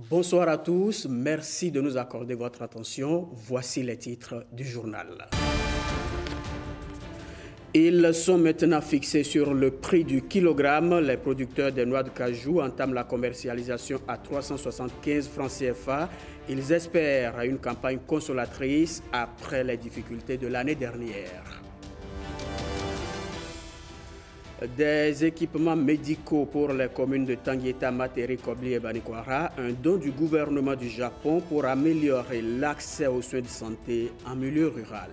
Bonsoir à tous, merci de nous accorder votre attention. Voici les titres du journal. Ils sont maintenant fixés sur le prix du kilogramme. Les producteurs des noix de cajou entament la commercialisation à 375 francs CFA. Ils espèrent une campagne consolatrice après les difficultés de l'année dernière. Des équipements médicaux pour les communes de Tanguieta, Materi, Kobli et Banikwara, un don du gouvernement du Japon pour améliorer l'accès aux soins de santé en milieu rural.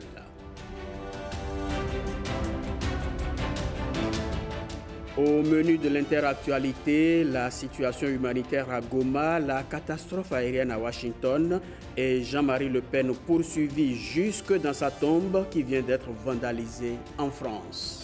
Au menu de l'interactualité, la situation humanitaire à Goma, la catastrophe aérienne à Washington et Jean-Marie Le Pen poursuivi jusque dans sa tombe qui vient d'être vandalisée en France.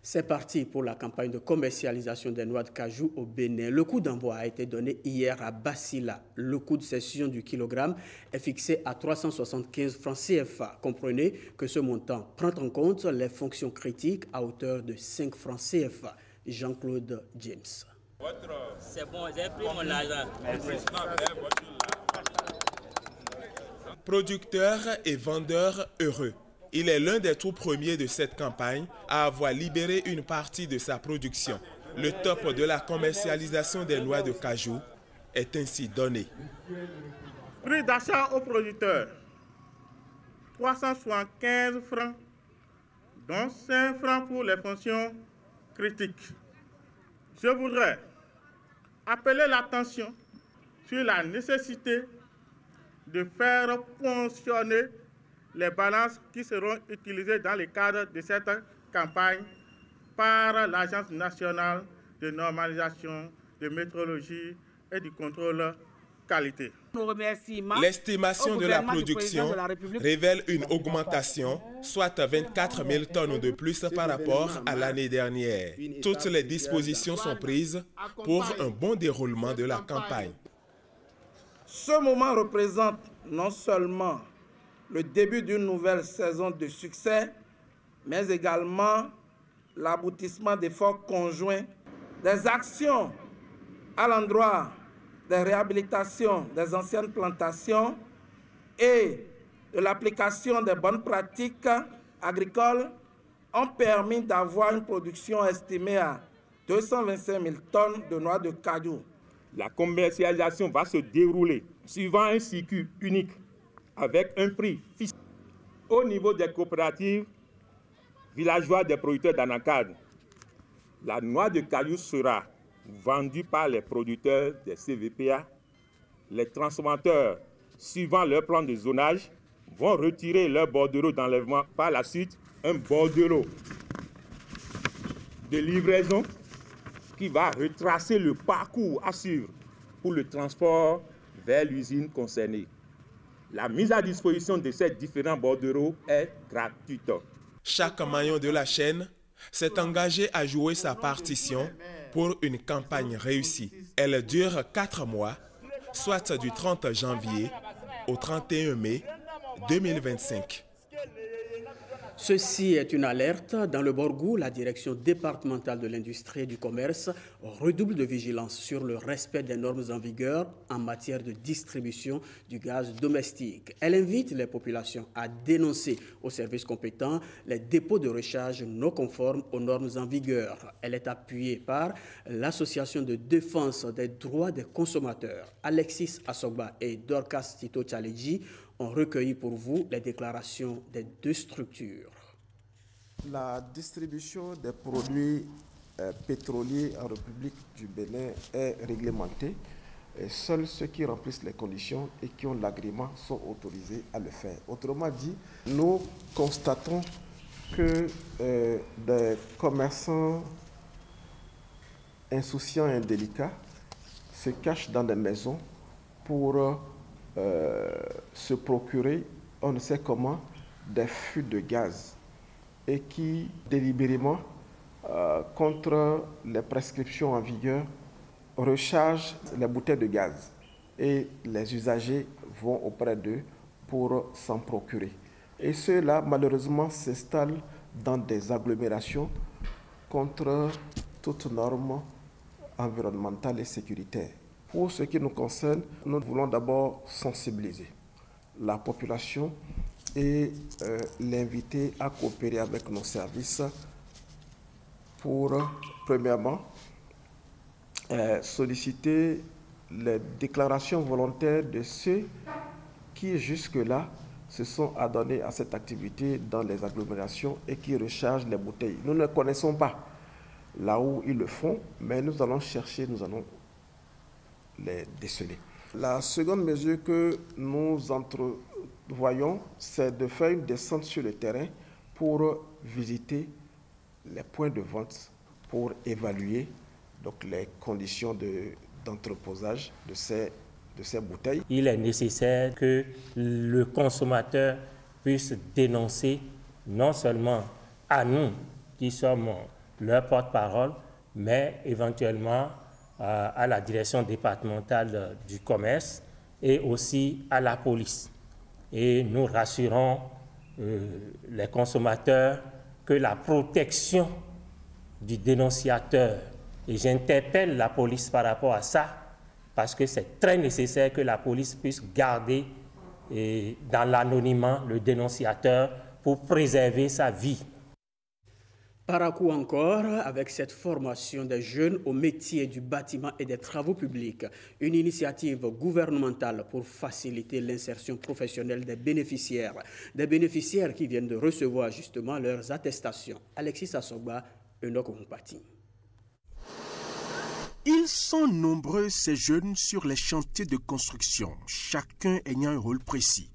C'est parti pour la campagne de commercialisation des noix de cajou au Bénin. Le coup d'envoi a été donné hier à Bassila. Le coût de cession du kilogramme est fixé à 375 francs CFA. Comprenez que ce montant prend en compte les fonctions critiques à hauteur de 5 francs CFA. Jean-Claude James. C'est bon, j'ai pris mon argent. Producteurs et vendeurs heureux. Il est l'un des tout premiers de cette campagne à avoir libéré une partie de sa production. Le top de la commercialisation des noix de cajou est ainsi donné. Prix d'achat aux producteurs, 375 francs, dont 5 francs pour les fonctions critiques. Je voudrais appeler l'attention sur la nécessité de faire fonctionner les balances qui seront utilisées dans le cadre de cette campagne par l'Agence nationale de normalisation, de métrologie et du contrôle qualité. L'estimation de la production révèle une augmentation, soit 24 000 tonnes de plus par rapport à l'année dernière. Toutes les dispositions sont prises pour un bon déroulement de la campagne. Ce moment représente non seulement le début d'une nouvelle saison de succès, mais également l'aboutissement d'efforts conjoints, des actions à l'endroit des réhabilitations des anciennes plantations et de l'application des bonnes pratiques agricoles ont permis d'avoir une production estimée à 225 000 tonnes de noix de cajou. La commercialisation va se dérouler suivant un circuit unique avec un prix fixe. Au niveau des coopératives villageois des producteurs d'anacarde, la noix de cajou sera vendue par les producteurs des CVPA. Les transformateurs, suivant leur plan de zonage, vont retirer leur bordereau d'enlèvement. Par la suite, un bordereau de livraison qui va retracer le parcours à suivre pour le transport vers l'usine concernée. La mise à disposition de ces différents bordereaux est gratuite. Chaque maillon de la chaîne s'est engagé à jouer sa partition pour une campagne réussie. Elle dure 4 mois, soit du 30 janvier au 31 mai 2025. Ceci est une alerte. Dans le Borgou, la direction départementale de l'industrie et du commerce redouble de vigilance sur le respect des normes en vigueur en matière de distribution du gaz domestique. Elle invite les populations à dénoncer aux services compétents les dépôts de recharge non conformes aux normes en vigueur. Elle est appuyée par l'Association de défense des droits des consommateurs. Alexis Asogba et Dorcas Tito Tchaledji ont recueilli pour vous les déclarations des deux structures. La distribution des produits pétroliers en République du Bénin est réglementée. Et seuls ceux qui remplissent les conditions et qui ont l'agrément sont autorisés à le faire. Autrement dit, nous constatons que des commerçants insouciants et indélicats se cachent dans des maisons pour se procurer, on ne sait comment, des fûts de gaz et qui délibérément, contre les prescriptions en vigueur, rechargent les bouteilles de gaz et les usagers vont auprès d'eux pour s'en procurer. Et ceux-là, malheureusement, s'installent dans des agglomérations contre toutes normes environnementales et sécuritaires. Pour ce qui nous concerne, nous voulons d'abord sensibiliser la population et l'inviter à coopérer avec nos services pour, premièrement, solliciter les déclarations volontaires de ceux qui jusque-là se sont adonnés à cette activité dans les agglomérations et qui rechargent les bouteilles. Nous ne connaissons pas là où ils le font, mais nous allons chercher, nous allons les déceler. La seconde mesure que nous entrevoyons, c'est de faire une descente sur le terrain pour visiter les points de vente, pour évaluer donc, les conditions d'entreposage de ces bouteilles. Il est nécessaire que le consommateur puisse dénoncer non seulement à nous qui sommes leur porte-parole, mais éventuellement à la direction départementale du commerce et aussi à la police. Et nous rassurons les consommateurs que la protection du dénonciateur, et j'interpelle la police par rapport à ça, parce que c'est très nécessaire que la police puisse garder dans l'anonymat le dénonciateur pour préserver sa vie. Parakou encore, avec cette formation des jeunes au métier du bâtiment et des travaux publics, une initiative gouvernementale pour faciliter l'insertion professionnelle des bénéficiaires qui viennent de recevoir justement leurs attestations. Alexis Assoba, Enoch Ompati. Ils sont nombreux, ces jeunes, sur les chantiers de construction, chacun ayant un rôle précis.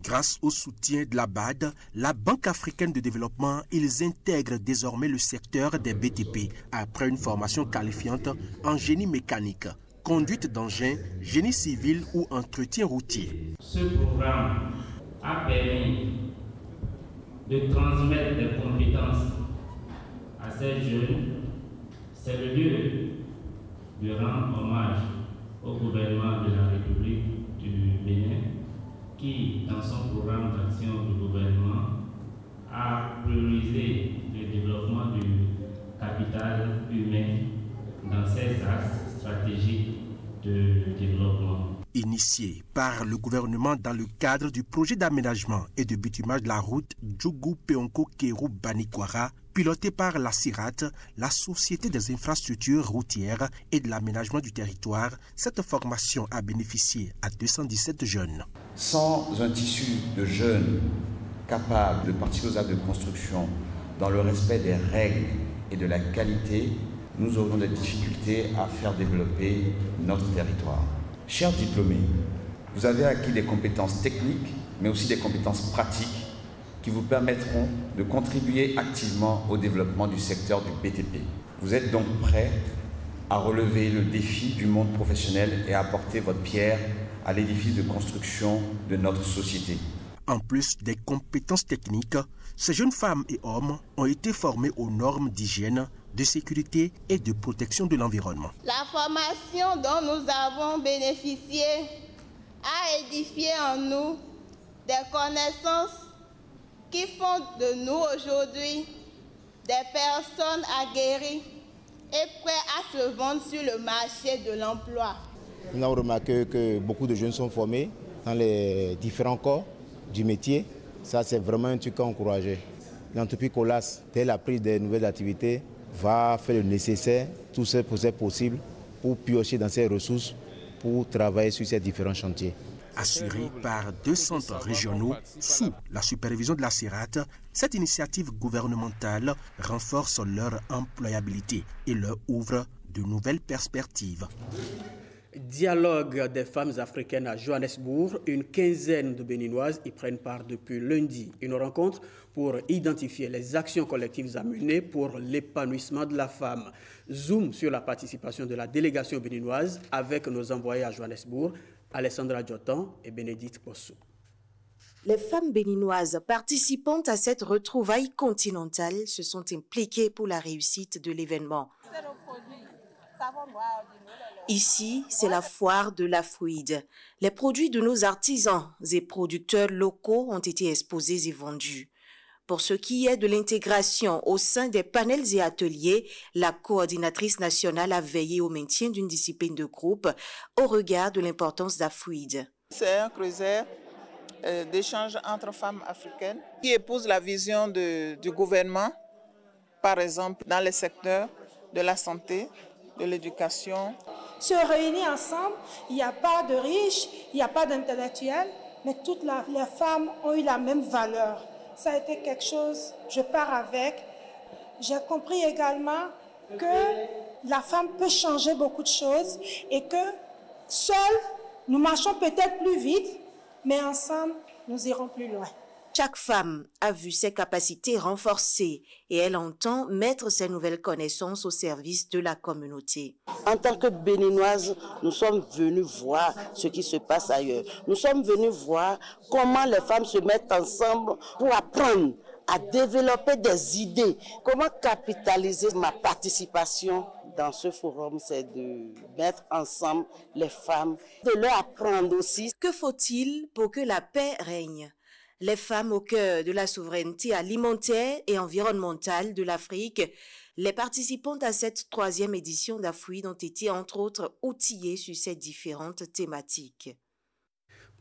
Grâce au soutien de la BAD, la Banque africaine de développement, ils intègrent désormais le secteur des BTP après une formation qualifiante en génie mécanique, conduite d'engins, génie civil ou entretien routier. Ce programme a permis de transmettre des compétences à ces jeunes. C'est le lieu de rendre hommage au gouvernement de la République du Bénin qui, dans son programme d'action du gouvernement, a priorisé le développement du capital humain dans ses axes stratégiques de développement. Initié par le gouvernement dans le cadre du projet d'aménagement et de bitumage de la route Djougou-Peonko-Kéru-Banikwara, piloté par la CIRAT, la Société des infrastructures routières et de l'aménagement du territoire, cette formation a bénéficié à 217 jeunes. Sans un tissu de jeunes capables de participer aux actes de construction dans le respect des règles et de la qualité, nous aurons des difficultés à faire développer notre territoire. Chers diplômés, vous avez acquis des compétences techniques, mais aussi des compétences pratiques qui vous permettront de contribuer activement au développement du secteur du BTP. Vous êtes donc prêts à relever le défi du monde professionnel et à apporter votre pierre à l'édifice de construction de notre société. En plus des compétences techniques, ces jeunes femmes et hommes ont été formés aux normes d'hygiène, de sécurité et de protection de l'environnement. La formation dont nous avons bénéficié a édifié en nous des connaissances qui font de nous aujourd'hui des personnes aguerries et prêtes à se vendre sur le marché de l'emploi. Nous avons remarqué que beaucoup de jeunes sont formés dans les différents corps du métier. Ça, c'est vraiment un truc à encourager. L'entreprise Colas, dès la prise des nouvelles activités, va faire le nécessaire, tout ce qui est possible pour piocher dans ses ressources, pour travailler sur ces différents chantiers. Assurée par 2 centres régionaux sous la supervision de la CIRAT, cette initiative gouvernementale renforce leur employabilité et leur ouvre de nouvelles perspectives. Dialogue des femmes africaines à Johannesburg. Une quinzaine de Béninoises y prennent part depuis lundi. Une rencontre pour identifier les actions collectives à mener pour l'épanouissement de la femme. Zoom sur la participation de la délégation béninoise avec nos envoyés à Johannesburg, Alessandra Djotan et Bénédicte Possou. Les femmes béninoises participant à cette retrouvaille continentale se sont impliquées pour la réussite de l'événement. Ici, c'est la foire de la fruide. Les produits de nos artisans et producteurs locaux ont été exposés et vendus. Pour ce qui est de l'intégration au sein des panels et ateliers, la coordinatrice nationale a veillé au maintien d'une discipline de groupe au regard de l'importance d'Afouid. C'est un creuset d'échanges entre femmes africaines qui épousent la vision du gouvernement, par exemple dans les secteurs de la santé, de l'éducation. Se réunir ensemble, il n'y a pas de riches, il n'y a pas d'intellectuels, mais toutes les femmes ont eu la même valeur. Ça a été quelque chose, je pars avec. J'ai compris également que la femme peut changer beaucoup de choses et que seuls, nous marchons peut-être plus vite, mais ensemble, nous irons plus loin. Chaque femme a vu ses capacités renforcées et elle entend mettre ses nouvelles connaissances au service de la communauté. En tant que Béninoises, nous sommes venus voir ce qui se passe ailleurs. Nous sommes venus voir comment les femmes se mettent ensemble pour apprendre à développer des idées. Comment capitaliser ma participation dans ce forum, c'est de mettre ensemble les femmes, de leur apprendre aussi. Que faut-il pour que la paix règne ? Les femmes au cœur de la souveraineté alimentaire et environnementale de l'Afrique, les participants à cette 3e édition d'Afouid ont été entre autres outillés sur ces différentes thématiques.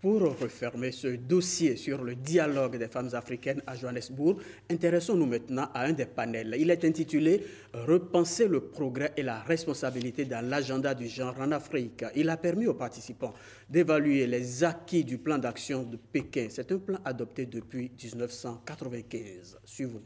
Pour refermer ce dossier sur le dialogue des femmes africaines à Johannesburg, intéressons-nous maintenant à un des panels. Il est intitulé « Repenser le progrès et la responsabilité dans l'agenda du genre en Afrique ». Il a permis aux participants d'évaluer les acquis du plan d'action de Pékin. C'est un plan adopté depuis 1995. Suivons.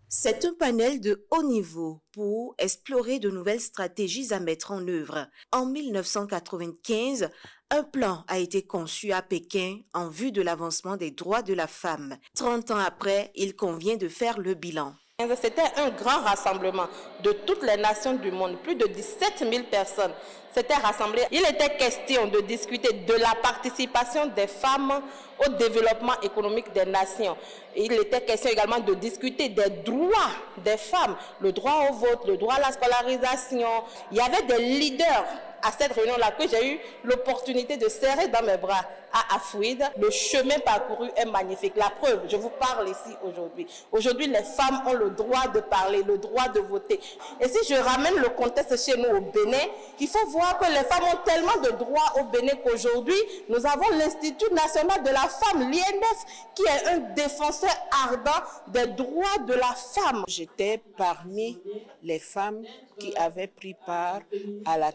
C'est un panel de haut niveau pour explorer de nouvelles stratégies à mettre en œuvre. En 1995, un plan a été conçu à Pékin en vue de l'avancement des droits de la femme. 30 ans après, il convient de faire le bilan. C'était un grand rassemblement de toutes les nations du monde, plus de 17 000 personnes s'étaient rassemblées. Il était question de discuter de la participation des femmes au développement économique des nations. Il était question également de discuter des droits des femmes, le droit au vote, le droit à la scolarisation. Il y avait des leaders à cette réunion-là que j'ai eu l'opportunité de serrer dans mes bras à Afouid. Le chemin parcouru est magnifique. La preuve, je vous parle ici aujourd'hui. Aujourd'hui, les femmes ont le droit de parler, le droit de voter. Et si je ramène le contexte chez nous au Bénin, il faut voir que les femmes ont tellement de droits au Bénin qu'aujourd'hui, nous avons l'Institut national de la femme, l'INF, qui est un défenseur ardent des droits de la femme. J'étais parmi les femmes qui avaient pris part à la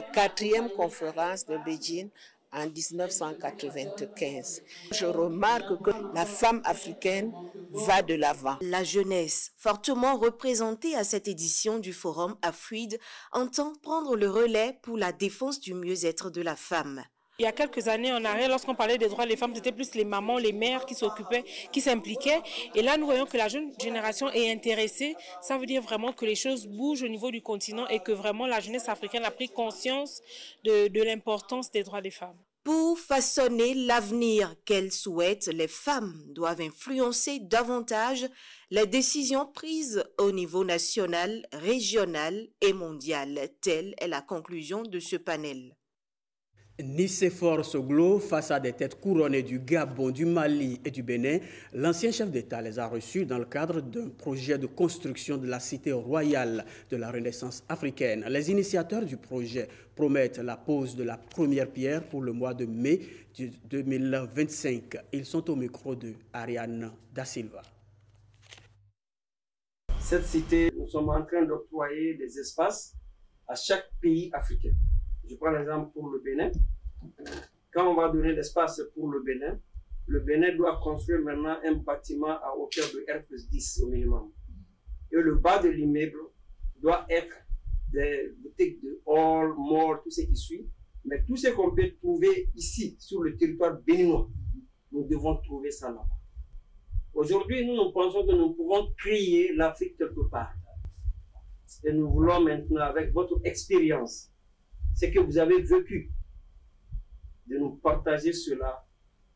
4e conférence de Beijing en 1995. Je remarque que la femme africaine va de l'avant. La jeunesse, fortement représentée à cette édition du Forum Afouid, entend prendre le relais pour la défense du mieux-être de la femme. Il y a quelques années en arrière, lorsqu'on parlait des droits des femmes, c'était plus les mamans, les mères qui s'occupaient, qui s'impliquaient. Et là, nous voyons que la jeune génération est intéressée. Ça veut dire vraiment que les choses bougent au niveau du continent et que vraiment la jeunesse africaine a pris conscience de l'importance des droits des femmes. Pour façonner l'avenir qu'elles souhaitent, les femmes doivent influencer davantage les décisions prises au niveau national, régional et mondial. Telle est la conclusion de ce panel. Nicéphore Soglo, face à des têtes couronnées du Gabon, du Mali et du Bénin, l'ancien chef d'État les a reçus dans le cadre d'un projet de construction de la cité royale de la Renaissance africaine. Les initiateurs du projet promettent la pose de la première pierre pour le mois de mai 2025. Ils sont au micro de Ariane Da Silva. Cette cité, nous sommes en train d'octroyer des espaces à chaque pays africain. Je prends l'exemple pour le Bénin. Quand on va donner l'espace pour le Bénin doit construire maintenant un bâtiment à hauteur de R+10 au minimum. Et le bas de l'immeuble doit être des boutiques de hall, mall, tout ce qui suit. Mais tout ce qu'on peut trouver ici, sur le territoire béninois, nous devons trouver ça là-bas. Aujourd'hui, nous pensons que nous pouvons créer l'Afrique quelque part. Et nous voulons maintenant, avec votre expérience, ce que vous avez vécu, de nous partager cela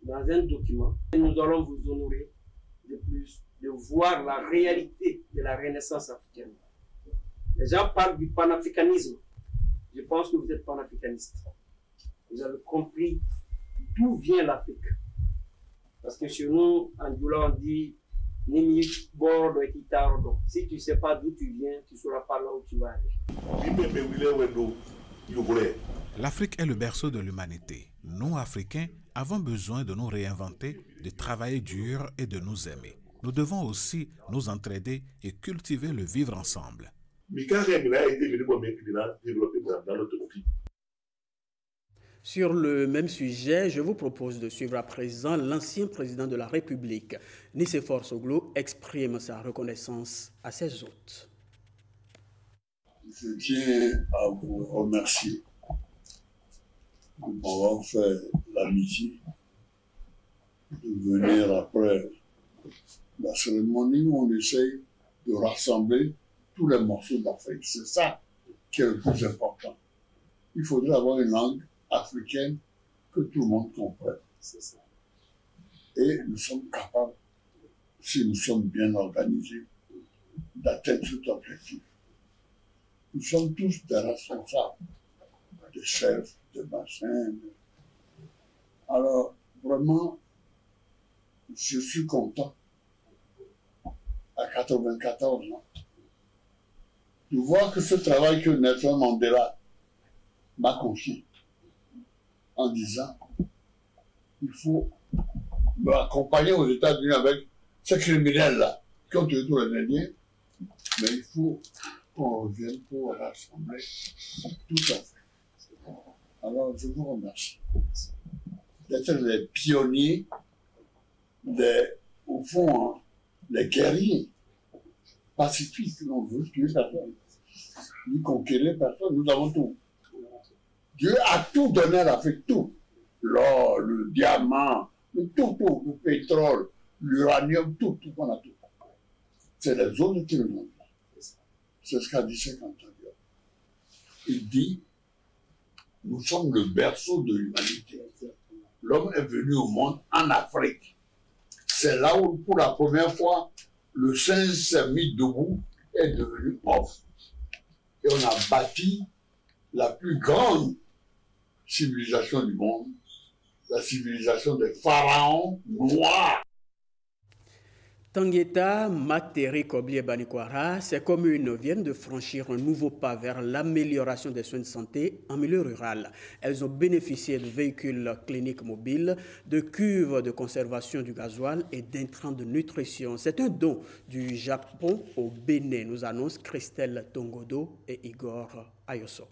dans un document. Et nous allons vous honorer de plus, de voir la réalité de la Renaissance africaine. Les gens parlent du panafricanisme. Je pense que vous êtes panafricaniste. Vous avez compris d'où vient l'Afrique. Parce que chez nous, en Doula, on dit ni bordo et quitardo. Si tu ne sais pas d'où tu viens, tu ne sauras pas là où tu vas aller. L'Afrique est le berceau de l'humanité. Nous, Africains, avons besoin de nous réinventer, de travailler dur et de nous aimer. Nous devons aussi nous entraider et cultiver le vivre ensemble. Sur le même sujet, je vous propose de suivre à présent l'ancien président de la République. Nicéphore Soglo exprime sa reconnaissance à ses hôtes. Je tiens à vous remercier de m'avoir fait l'amitié de venir après la cérémonie où on essaye de rassembler tous les morceaux d'Afrique. C'est ça qui est le plus important. Il faudrait avoir une langue africaine que tout le monde comprenne. C'est ça. Et nous sommes capables, si nous sommes bien organisés, d'atteindre cet objectif. Nous sommes tous des responsables, des chefs, des machins. Alors, vraiment, je suis content, à 94 ans, de voir que ce travail que Nelson Mandela m'a confié, en disant, il faut m'accompagner aux États-Unis avec ces criminels-là, qui ont tué tous les Indiens, mais il faut qu'on revienne pour rassembler tout à fait. Alors, je vous remercie d'être les pionniers, au fond, les guerriers pacifiques. On veut tuer personne, ni conquérir personne, nous avons tout. Dieu a tout donné à l'Afrique, tout. L'or, le diamant, tout, le pétrole, l'uranium, tout, on a tout. C'est les autres qui le ont. C'est ce qu'a dit Cheikh Anta Diop. Il dit, nous sommes le berceau de l'humanité. L'homme est venu au monde en Afrique. C'est là où, pour la première fois, le singe s'est mis debout et est devenu homme. Et on a bâti la plus grande civilisation du monde, la civilisation des pharaons noirs. Tangueta, Materi, Kobli et Banikwara, ces communes viennent de franchir un nouveau pas vers l'amélioration des soins de santé en milieu rural. Elles ont bénéficié de véhicules cliniques mobiles, de cuves de conservation du gasoil et d'intrants de nutrition. C'est un don du Japon au Bénin, nous annoncent Christelle Tongodo et Igor Ayoso.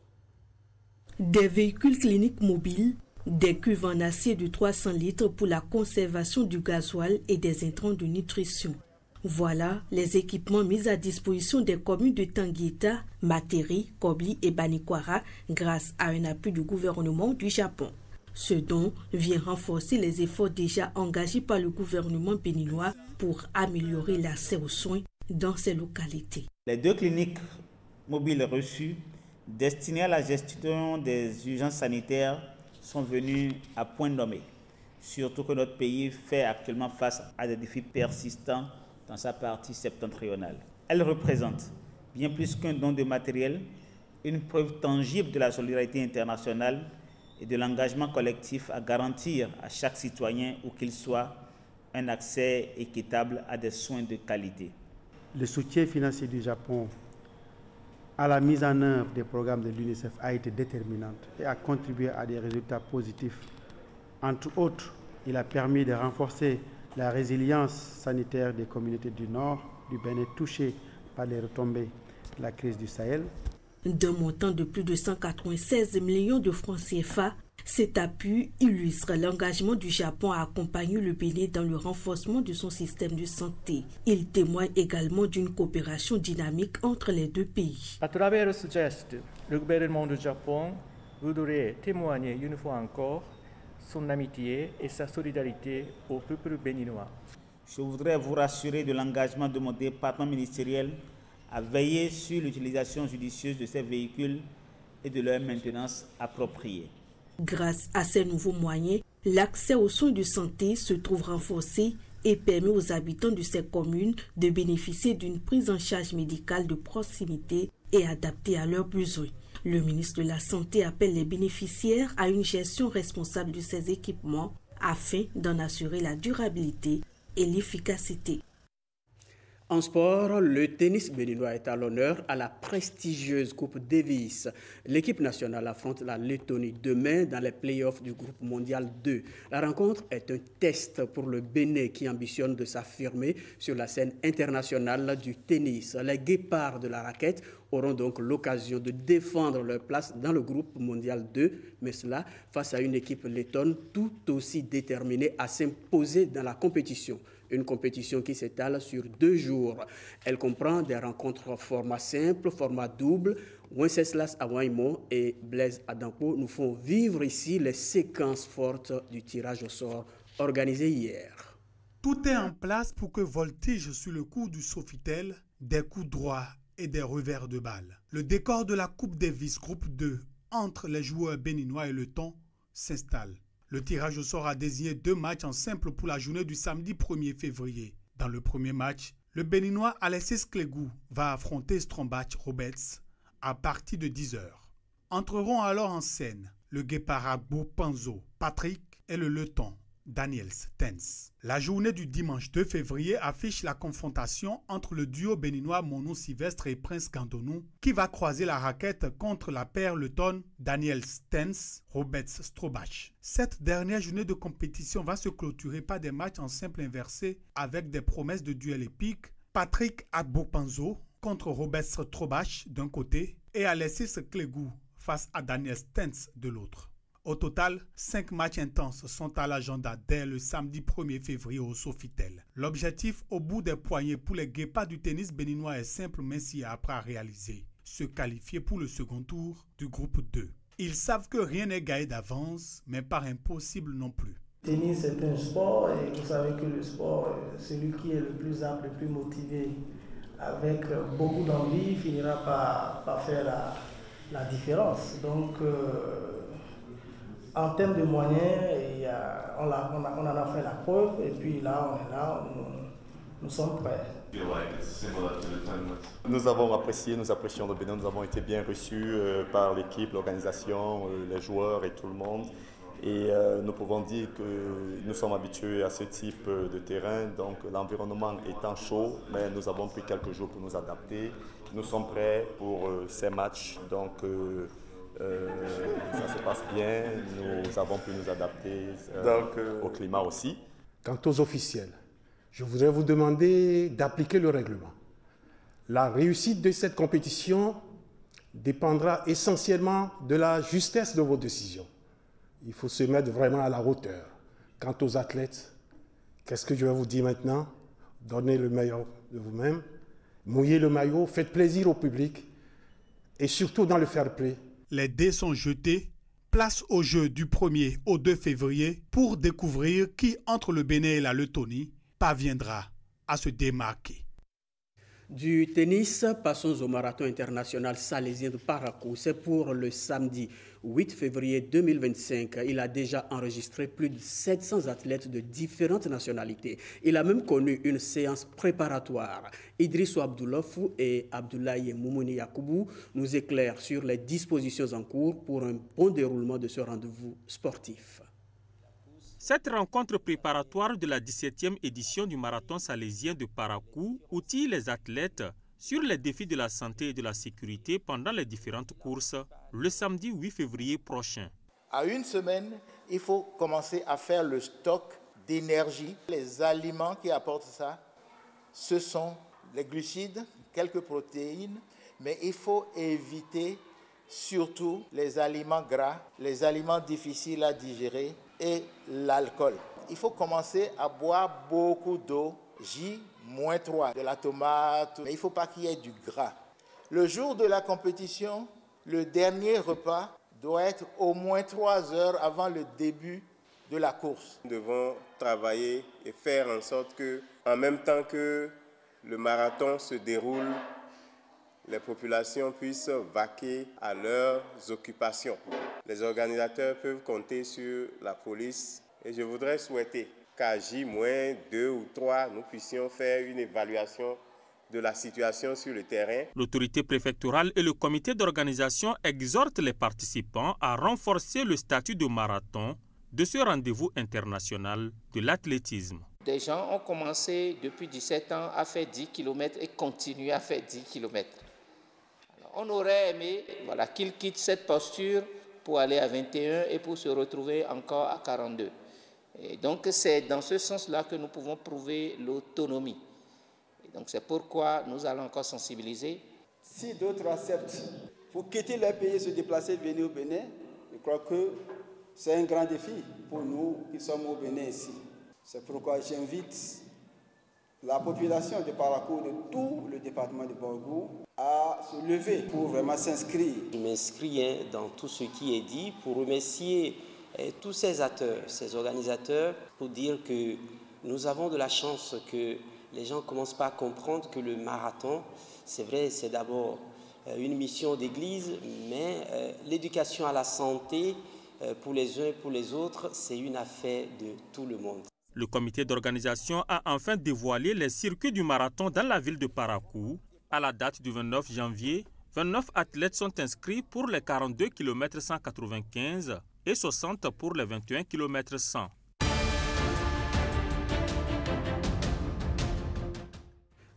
Des véhicules cliniques mobiles, des cuves en acier de 300 litres pour la conservation du gasoil et des intrants de nutrition. Voilà les équipements mis à disposition des communes de Tangueta, Materi, Kobli et Banikwara grâce à un appui du gouvernement du Japon. Ce don vient renforcer les efforts déjà engagés par le gouvernement béninois pour améliorer l'accès aux soins dans ces localités. Les deux cliniques mobiles reçues destinées à la gestion des urgences sanitaires sont venus à point nommé, surtout que notre pays fait actuellement face à des défis persistants dans sa partie septentrionale. Elle représente, bien plus qu'un don de matériel, une preuve tangible de la solidarité internationale et de l'engagement collectif à garantir à chaque citoyen, où qu'il soit, un accès équitable à des soins de qualité. Le soutien financier du Japon à la mise en œuvre des programmes de l'UNICEF a été déterminante et a contribué à des résultats positifs. Entre autres, il a permis de renforcer la résilience sanitaire des communautés du Nord du Bénin touchées par les retombées de la crise du Sahel. D'un montant de plus de 196 millions de francs CFA, cet appui illustre l'engagement du Japon à accompagner le Bénin dans le renforcement de son système de santé. Il témoigne également d'une coopération dynamique entre les deux pays. À travers ce geste, le gouvernement du Japon voudrait témoigner une fois encore son amitié et sa solidarité au peuple béninois. Je voudrais vous rassurer de l'engagement de mon département ministériel à veiller sur l'utilisation judicieuse de ces véhicules et de leur maintenance appropriée. Grâce à ces nouveaux moyens, l'accès aux soins de santé se trouve renforcé et permet aux habitants de ces communes de bénéficier d'une prise en charge médicale de proximité et adaptée à leurs besoins. Le ministre de la Santé appelle les bénéficiaires à une gestion responsable de ces équipements afin d'en assurer la durabilité et l'efficacité. En sport, le tennis béninois est à l'honneur à la prestigieuse Coupe Davis. L'équipe nationale affronte la Lettonie demain dans les playoffs du groupe mondial 2. La rencontre est un test pour le Bénin qui ambitionne de s'affirmer sur la scène internationale du tennis. Les guépards de la raquette auront donc l'occasion de défendre leur place dans le groupe mondial 2, mais cela face à une équipe lettonne tout aussi déterminée à s'imposer dans la compétition. Une compétition qui s'étale sur 2 jours. Elle comprend des rencontres format simple, format double. Wenceslas Awaimo et Blaise Adampo nous font vivre ici les séquences fortes du tirage au sort organisé hier. Tout est en place pour que voltige sur le coup du Sofitel des coups droits et des revers de balle. Le décor de la Coupe Davis Groupe 2 entre les joueurs béninois et lettons s'installe. Le tirage au sort a désigné 2 matchs en simple pour la journée du samedi 1er février. Dans le premier match, le Béninois Alexis Clegou va affronter Strombach Roberts à partir de 10h. Entreront alors en scène le guépard Agbo Panzo, Patrick et le letton Daniel Stens. La journée du dimanche 2 février affiche la confrontation entre le duo béninois Mono Sylvestre et Prince Gandonou qui va croiser la raquette contre la paire lettonne Daniel Stens, Roberts Strombach. Cette dernière journée de compétition va se clôturer par des matchs en simple inversé avec des promesses de duel épique. Patrick Agbo-Panzo contre Roberts Strombach d'un côté et Alexis Clegou face à Daniel Stens de l'autre. Au total, 5 matchs intenses sont à l'agenda dès le samedi 1er février au Sofitel. L'objectif au bout des poignets pour les guépards du tennis béninois est simple mais si âpre à réaliser. Se qualifier pour le second tour du groupe 2. Ils savent que rien n'est gagné d'avance, mais pas impossible non plus. Le tennis est un sport et vous savez que le sport, celui qui est le plus apte, le plus motivé, avec beaucoup d'envie, finira par faire la différence. Donc, en termes de moyens, on en a fait la preuve et puis là, on est là, nous sommes prêts. Nous avons apprécié, nous apprécions le Bénin, nous avons été bien reçus par l'équipe, l'organisation, les joueurs et tout le monde. Et nous pouvons dire que nous sommes habitués à ce type de terrain, donc l'environnement étant chaud, mais nous avons pris quelques jours pour nous adapter. Nous sommes prêts pour ces matchs, donc ça se passe bien, nous avons pu nous adapter au climat aussi. Quant aux officiels, je voudrais vous demander d'appliquer le règlement. La réussite de cette compétition dépendra essentiellement de la justesse de vos décisions. Il faut se mettre vraiment à la hauteur. Quant aux athlètes, qu'est-ce que je vais vous dire maintenant? Donnez le meilleur de vous-même, mouillez le maillot, faites plaisir au public et surtout dans le fair play. Les dés sont jetés. Place au jeu du 1er au 2 février pour découvrir qui, entre le Bénin et la Lettonie, parviendra à se démarquer. Du tennis, passons au marathon international salésien de Parakou. C'est pour le samedi 8 février 2025. Il a déjà enregistré plus de 700 athlètes de différentes nationalités. Il a même connu une séance préparatoire. Idrissou Abdoulofou et Abdoulaye Moumouni Yakoubou nous éclairent sur les dispositions en cours pour un bon déroulement de ce rendez-vous sportif. Cette rencontre préparatoire de la 17e édition du marathon salésien de Parakou outille les athlètes sur les défis de la santé et de la sécurité pendant les différentes courses le samedi 8 février prochain. À une semaine, il faut commencer à faire le stock d'énergie. Les aliments qui apportent ça, ce sont les glucides, quelques protéines, mais il faut éviter surtout les aliments gras, les aliments difficiles à digérer et l'alcool. Il faut commencer à boire beaucoup d'eau, J-3, de la tomate, mais il ne faut pas qu'il y ait du gras. Le jour de la compétition, le dernier repas doit être au moins 3 heures avant le début de la course. Nous devons travailler et faire en sorte que, en même temps que le marathon se déroule, les populations puissent vaquer à leurs occupations. Les organisateurs peuvent compter sur la police et je voudrais souhaiter qu'à J-2 ou 3, nous puissions faire une évaluation de la situation sur le terrain. L'autorité préfectorale et le comité d'organisation exhortent les participants à renforcer le statut de marathon de ce rendez-vous international de l'athlétisme. Des gens ont commencé depuis 17 ans à faire 10 km et continuent à faire 10 km. Alors, on aurait aimé qu'ils quittent cette posture pour aller à 21 et pour se retrouver encore à 42. Et donc c'est dans ce sens-là que nous pouvons prouver l'autonomie. Et donc c'est pourquoi nous allons encore sensibiliser. Si d'autres acceptent pour quitter leur pays et se déplacer, venir au Bénin, je crois que c'est un grand défi pour nous qui sommes au Bénin ici. C'est pourquoi j'invite la population de Parakou, de tout le département de Borgou, à se lever pour vraiment s'inscrire. Je m'inscris dans tout ce qui est dit pour remercier tous ces acteurs, ces organisateurs, pour dire que nous avons de la chance que les gens ne commencent pas à comprendre que le marathon, c'est vrai, c'est d'abord une mission d'église, mais l'éducation à la santé pour les uns et pour les autres, c'est une affaire de tout le monde. Le comité d'organisation a enfin dévoilé les circuits du marathon dans la ville de Parakou. À la date du 29 janvier, 29 athlètes sont inscrits pour les 42 km 195 et 60 pour les 21 km 100.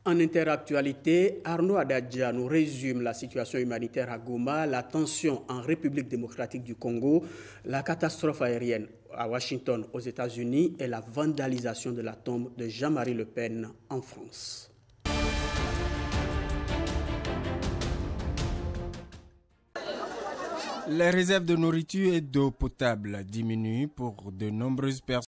En interactualité, Arnaud Adadja nous résume la situation humanitaire à Goma, la tension en République démocratique du Congo, la catastrophe aérienne à Washington aux États-Unis et la vandalisation de la tombe de Jean-Marie Le Pen en France. Les réserves de nourriture et d'eau potable diminuent pour de nombreuses personnes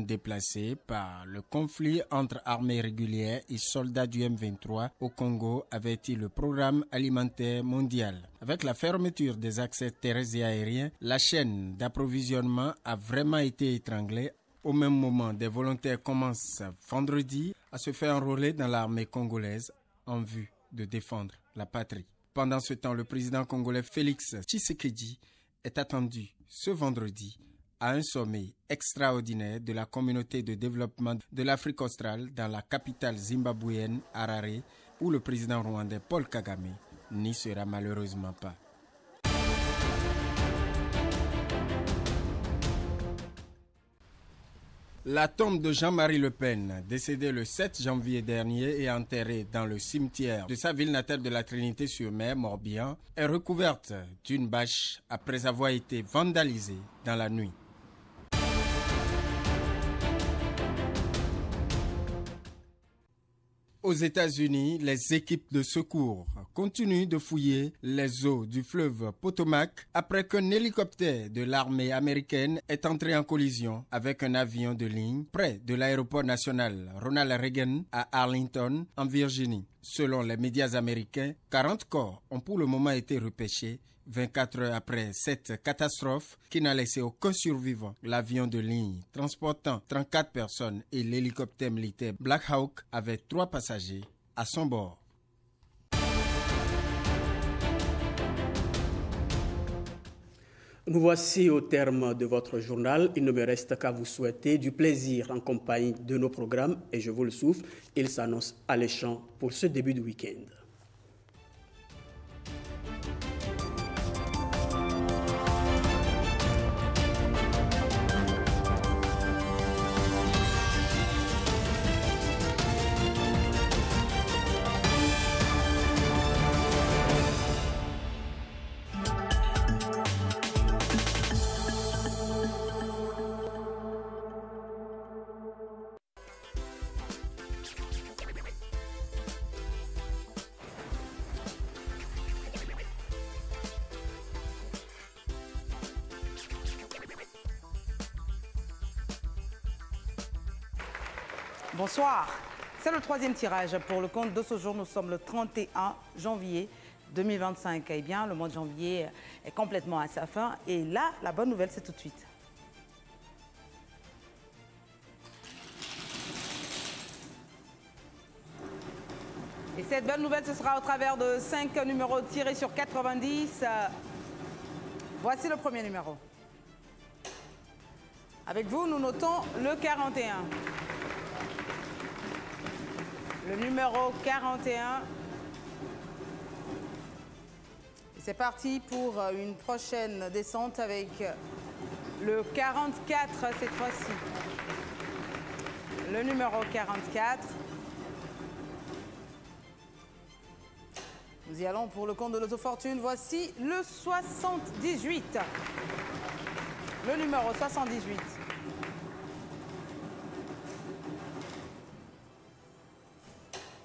déplacées par le conflit entre armées régulières et soldats du M23 au Congo, avertit le Programme alimentaire mondial. Avec la fermeture des accès terrestres et aériens, la chaîne d'approvisionnement a vraiment été étranglée. Au même moment, des volontaires commencent vendredi à se faire enrôler dans l'armée congolaise en vue de défendre la patrie. Pendant ce temps, le président congolais Félix Tshisekedi est attendu ce vendredi à un sommet extraordinaire de la communauté de développement de l'Afrique australe dans la capitale zimbabwéenne Harare, où le président rwandais Paul Kagame n'y sera malheureusement pas. La tombe de Jean-Marie Le Pen, décédé le 7 janvier dernier et enterré dans le cimetière de sa ville natale de la Trinité-sur-Mer, Morbihan, est recouverte d'une bâche après avoir été vandalisée dans la nuit. Aux États-Unis, les équipes de secours continuent de fouiller les eaux du fleuve Potomac après qu'un hélicoptère de l'armée américaine est entré en collision avec un avion de ligne près de l'aéroport national Ronald Reagan à Arlington, en Virginie. Selon les médias américains, 40 corps ont pour le moment été repêchés 24 heures après cette catastrophe qui n'a laissé aucun survivant. L'avion de ligne transportant 34 personnes et l'hélicoptère militaire Black Hawk avaient 3 passagers à son bord. Nous voici au terme de votre journal. Il ne me reste qu'à vous souhaiter du plaisir en compagnie de nos programmes et je vous le souffle, il s'annonce alléchant pour ce début de week-end. Bonsoir. C'est le 3e tirage pour le compte de ce jour. Nous sommes le 31 janvier 2025. Eh bien, le mois de janvier est complètement à sa fin. Et là, la bonne nouvelle, c'est tout de suite. Et cette bonne nouvelle, ce sera au travers de 5 numéros tirés sur 90. Voici le premier numéro. Avec vous, nous notons le 41. Le numéro 41. C'est parti pour une prochaine descente avec le 44 cette fois-ci. le numéro 44. Nous y allons pour le compte de l'auto-fortune. Voici le 78. Le numéro 78.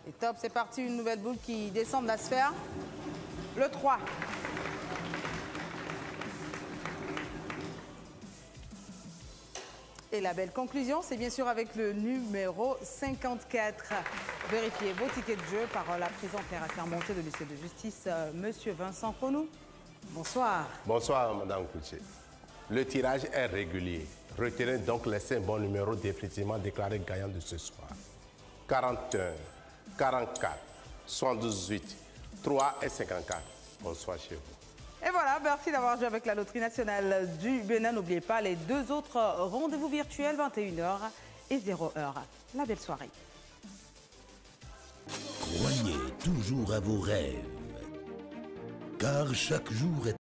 Et top, c'est parti, une nouvelle boule qui descend de la sphère. Le 3. Et la belle conclusion, c'est bien sûr avec le numéro 54. Vérifiez vos tickets de jeu par la prise en clair assermentée de l'huissier de justice, Monsieur Vincent Konou. Bonsoir. Bonsoir, Madame Koutié. Le tirage est régulier. Retenez donc les 5 bons numéros définitivement déclarés gagnants de ce soir. 41, 44, 78, 3 et 54. Bonsoir chez vous. Et voilà, merci d'avoir joué avec la Loterie nationale du Bénin. N'oubliez pas les 2 autres rendez-vous virtuels, 21h et 0h. La belle soirée. Croyez toujours à vos rêves, car chaque jour est